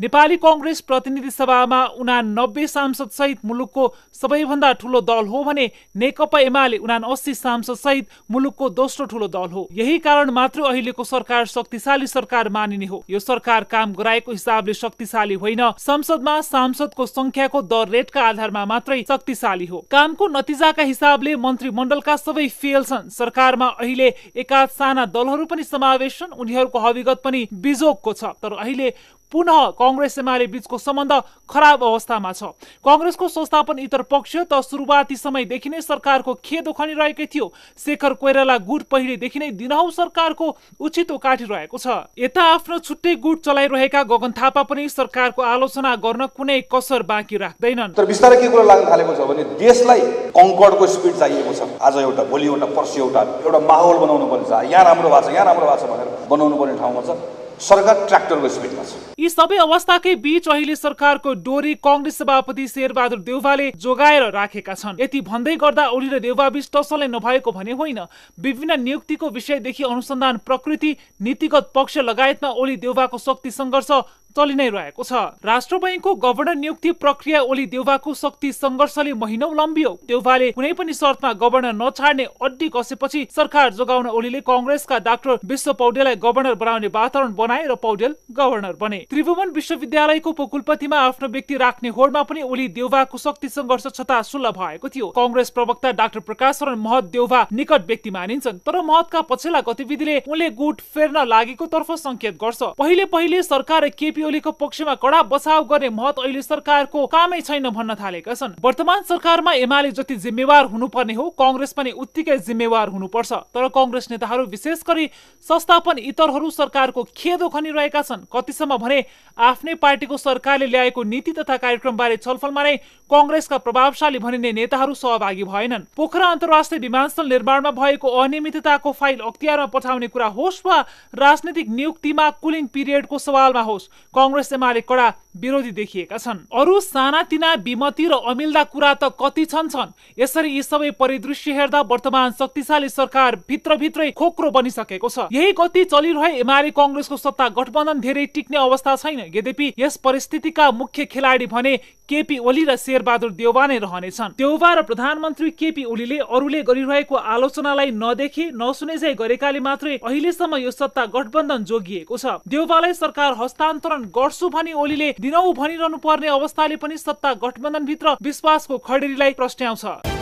नेपाली कांग्रेस प्रतिनिधि सभामा 89 सांसद सहित मुलुकको सबैभन्दा ठूलो दल हो भने नेकपा एमाले 79 सांसद सहित मुलुकको दोस्रो ठूलो दल हो। यही कारण मात्र अहिलेको सरकार शक्तिशाली सरकार मानिने हो। यो सरकार काम गराएको हिसाबले शक्तिशाली होइन, संसदमा सांसदको संख्याको दर रेटका आधारमा मात्रै शक्तिशाली हो। कामको नतिजाका हिसाबले मन्त्रीमण्डलका सबै फेल छन्। सरकारमा अहिले एकाध साना दलहरू पनि समावेश छन्, उनीहरूको हविगत पनि बिजोगको छ। तर अहिले पुनः कांग्रेस एमाले बीचको सम्बन्ध खराब अवस्थामा छ। कांग्रेसको संस्थापन इतर पक्ष त सुरुवाती समयदेखि नै सरकारको खेदो खनिरहेकै थियो। शेखर कोइराला गुट पहिलेदेखि नै दिनहौ सरकारको उचितो काटिरहेको छ। यता आफ्नो छुट्टै गुट चलाइरहेका गगन थापा पनि सरकारको आलोचना गर्न कुनै कसर बाँकी राख्दैनन्। तर बिस्तारै के कुरा लाग्न थालेको छ भने देशलाई कङ्कर्डको स्पिड चाहिएको छ। आज एउटा, भोलि एउटा, पर्सि एउटा माहौल बनाउनु पर्ने छ। यहाँ राम्रो भएको छ, यहाँ राम्रो भएको छ भनेर बनाउनु पर्ने ठाउँमा छ सरकार ट्र्याक्टरको स्पिडमा छ। यी सबै अवस्थाकै बीच अहिले सरकारको डोरी कांग्रेस सभापति शेरबहादुर देउवाले जोगाएर राखेका छन्। यति भन्दै गर्दा ओली र देउवा बीच टसलै नभएको भने होइन। विभिन्न नियुक्तिको विषयदेखि अनुसन्धान प्रकृति, नीतिगत पक्ष लगायतमा ओली देउवाको शक्ति सङ्घर्ष चलि नै रहेको छ। राष्ट्र बैंकको गभर्नर नियुक्ति प्रक्रिया ओली देउवाको शक्ति सङ्घर्षले महिनौ लम्बियो। देउवाले कुनै पनि शर्तमा गभर्नर नछाड्ने अड्डी कसेपछि सरकार जोगाउन ओलीले कांग्रेसका डाक्टर विश्व पौडेललाई गभर्नर बनाउने वातावरण बनाए र पौडेल गभर्नर बने। त्रिभुवन विश्वविद्यालयको उपकुलपतिमा आफ्नो व्यक्ति राख्ने होडमा पनि ओली देउवाको शक्ति सङ्घर्ष छताछुल्ल भएको थियो। कांग्रेस प्रवक्ता डाक्टर प्रकाश शरण महत देउवा निकट व्यक्ति मानिन्छन्, तर महतका पछिल्ला गतिविधिले उनले गुट फेर्न लागेको तर्फ संकेत गर्छ। पहिले सरकार केपी ओलीको पक्षमा कडा बचाव गर्ने महत अहिले सरकारको कामै छैन भन्न थालेका छन्। वर्तमान सरकारमा एमाले जति जिम्मेवार हुनुपर्ने हो, कांग्रेस पनि उत्तिकै जिम्मेवार हुनुपर्छ। तर कांग्रेस नेताहरू विशेष गरी संस्थापन इतरहरू सरकारको खेदो खनिरहेका छन्। कतिसम्म भने आफ्नै पार्टीको सरकारले ल्याएको नीति तथा कार्यक्रम बारे छलफलमा नै कांग्रेसका प्रभावशाली भनिने नेताहरू सहभागी भएनन्। पोखरा अन्तर्राष्ट्रिय विमानस्थल निर्माणमा भएको अनियमितताको फाइल अख्तियारमा पठाउने कुरा होस् वा राजनीतिक नियुक्तिमा कुलिङ पिरियडको सवालमा होस्, कांग्रेस एमाले कडा विरोधी देखिएका छन्। अरू सानातिना विमति र अमिल्दा कुरा त कति छन्। यसरी यी सबै परिदृश्य हेर्दा वर्तमान शक्तिशाली सरकार भित्रभित्रै खोक्रो बनिसकेको छ। यही गति चलिरहे एमाले कांग्रेसको सत्ता गठबन्धन धेरै टिक्ने अवस्था छैन। यद्यपि यस परिस्थितिका मुख्य खेलाडी भने केपी ओली र शेरबहादुर देउवा नै रहनेछन्। देउवा र प्रधानमन्त्री केपी ओलीले अरूले गरिरहेको आलोचनालाई नदेखि नसुने झै गरेकाले मात्रै अहिलेसम्म यो सत्ता गठबन्धन जोगिएको छ। देउवालाई सरकार हस्तान्तरण गर्छु भनी ओलीले दिनौ भनिरहनु पर्ने अवस्थाले पनि सत्ता गठबन्धन भित्र विश्वासको खडेरीलाई प्रश्नाउँछ।